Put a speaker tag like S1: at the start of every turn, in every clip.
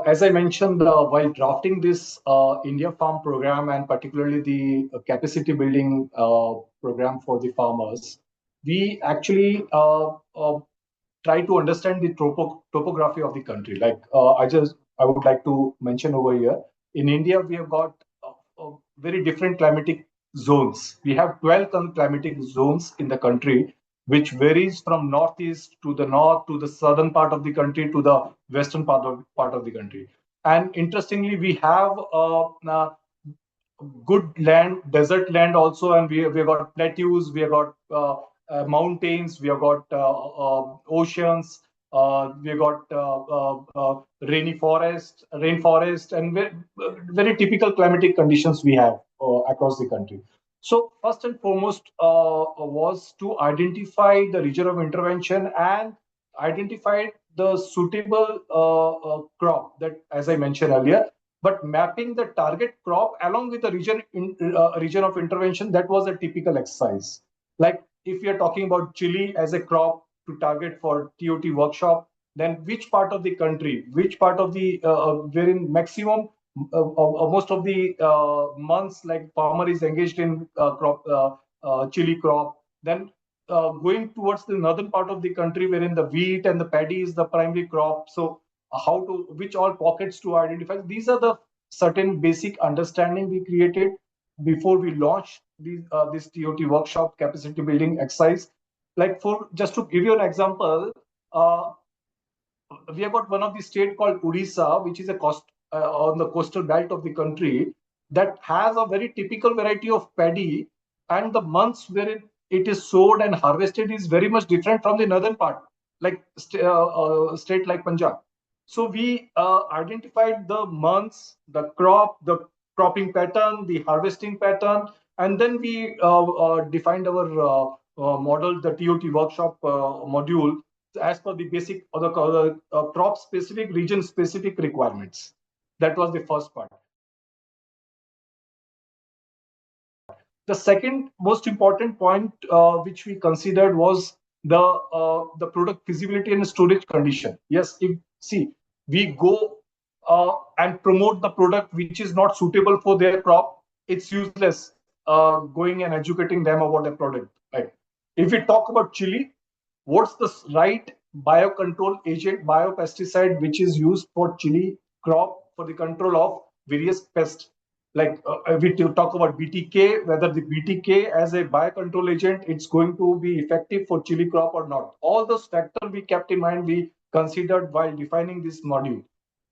S1: As I mentioned, while drafting this India Farm program and particularly the capacity building program for the farmers, we actually try to understand the topography of the country. I would like to mention over here, in India, we have got very different climatic zones. We have 12 climatic zones in the country, which varies from northeast to the north, to the southern part of the country, to the western part of the country. And interestingly, we have good land, desert land also, and we have got plateaus, we have got mountains, we have got oceans, we have got rainforest, and very typical climatic conditions we have across the country. So first and foremost was to identify the region of intervention and identify the suitable crop that, as I mentioned earlier, but mapping the target crop along with the region of intervention, that was a typical exercise. Like if we are talking about chili as a crop to target for TOT workshop, then which part of the country, which part of the wherein maximum most of the months like farmer is engaged in chili crop, then going towards the northern part of the country wherein the wheat and the paddy is the primary crop. So which all pockets to identify. These are the certain basic understanding we created before we launched this TOT workshop capacity building exercise. Like for just to give you an example, we have got one of the state called Odisha, which is on the coastal belt of the country, that has a very typical variety of paddy, and the months where it is sowed and harvested is very much different from the northern part, like state like Punjab. So we identified the months, the crop, the cropping pattern, the harvesting pattern, and then we defined our model, the TOT workshop module, as per the basic or the crop specific, region specific requirements. That was the first part. The second most important point which we considered was the product feasibility and storage condition. Yes, see, we go and promote the product which is not suitable for their crop, it's useless going and educating them about the product. Right? If we talk about chili, what's the right biocontrol agent, biopesticide, which is used for chili crop for the control of various pests? Like we talk about BTK, whether the BTK as a biocontrol agent, it's going to be effective for chili crop or not. All those factors we kept in mind, we considered while defining this module.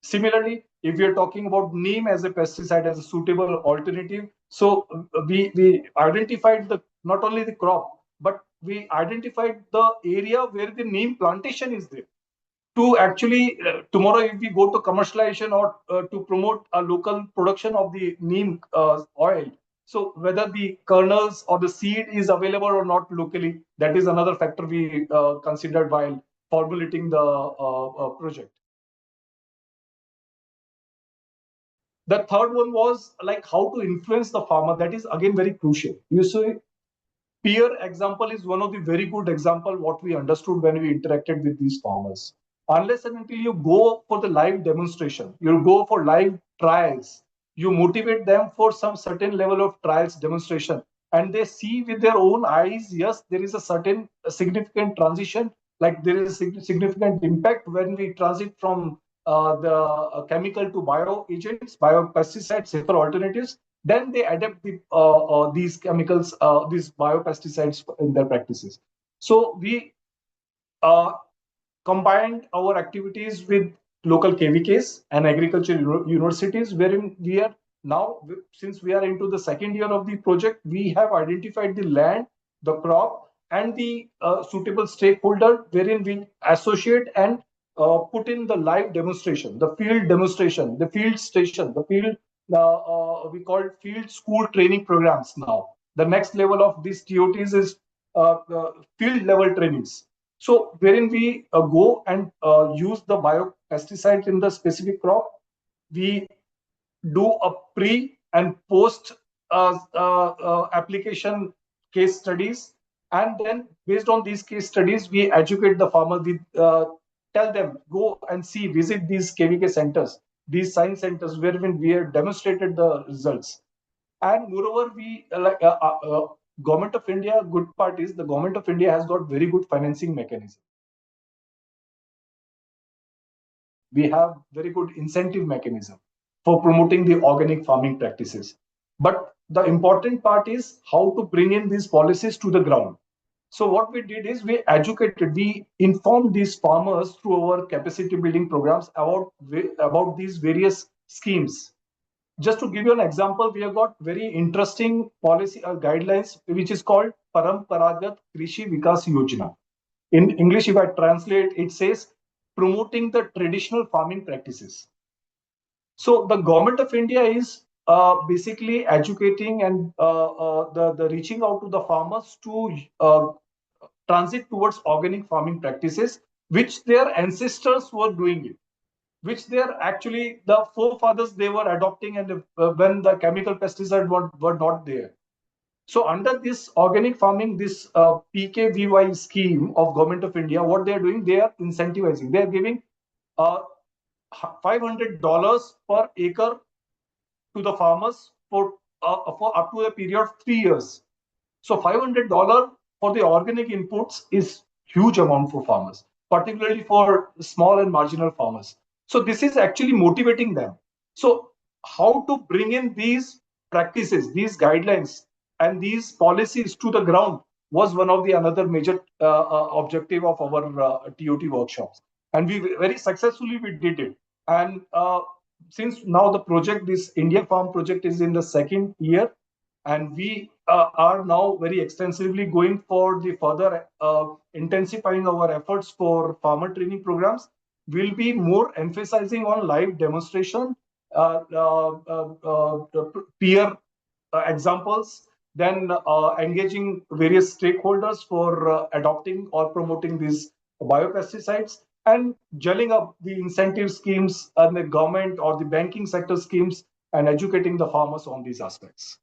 S1: Similarly, if we are talking about neem as a pesticide as a suitable alternative, so we identified not only the crop, but we identified the area where the neem plantation is there to actually tomorrow if we go to commercialization or to promote a local production of the neem oil, so whether the kernels or the seed is available or not locally, that is another factor we considered while formulating the project. The third one was like how to influence the farmer. That is again very crucial. You see, peer example is one of the very good example what we understood when we interacted with these farmers. Unless and until you go for the live demonstration, you go for live trials, you motivate them for some certain level of trials demonstration, and they see with their own eyes, yes, there is a certain significant transition, like there is a significant impact when we transit from chemical to bio agents, bio pesticides, safer alternatives, then they adapt these chemicals, these biopesticides in their practices. So we uh, combined our activities with local KVKs and agriculture universities, wherein we are now, since we are into the second year of the project, we have identified the land, the crop, and the suitable stakeholder, wherein we associate and put in the live demonstration, the field demonstration, the field station, the field, we call it field school training programs now. The next level of these TOTs is field level trainings. So wherein we go and use the biopesticides in the specific crop, we do a pre and post application case studies, and then based on these case studies, we educate the farmer with tell them, go and see, visit these KVK centers, these science centers, where we have demonstrated the results. And moreover, government of India, good part is the government of India has got very good financing mechanism. We have very good incentive mechanism for promoting the organic farming practices. But the important part is how to bring in these policies to the ground. So what we did is we informed these farmers through our capacity building programs about these various schemes. Just to give you an example, we have got very interesting policy guidelines, which is called Paramparagat Krishi Vikas Yojana. In English, if I translate, it says promoting the traditional farming practices. So the government of India is basically educating and the reaching out to the farmers to transit towards organic farming practices, which their ancestors were doing it, which they're actually the forefathers they were adopting, and when the chemical pesticides were not there. So under this organic farming, this PKVY scheme of Government of India, what they are doing, they are incentivizing. They are giving uh, $500 per acre to the farmers for up to a period of 3 years. So $500 for the organic inputs is huge amount for farmers, particularly for small and marginal farmers. So this is actually motivating them. So how to bring in these practices, these guidelines, and these policies to the ground was one of the another major objective of our TOT workshops, and we very successfully we did it. And since now the project, this India Farm project, is in the second year, and we are now very extensively going for the further intensifying our efforts for farmer training programs. We'll be more emphasizing on live demonstration, peer examples, then engaging various stakeholders for adopting or promoting these biopesticides, and gelling up the incentive schemes and the government or the banking sector schemes, and educating the farmers on these aspects.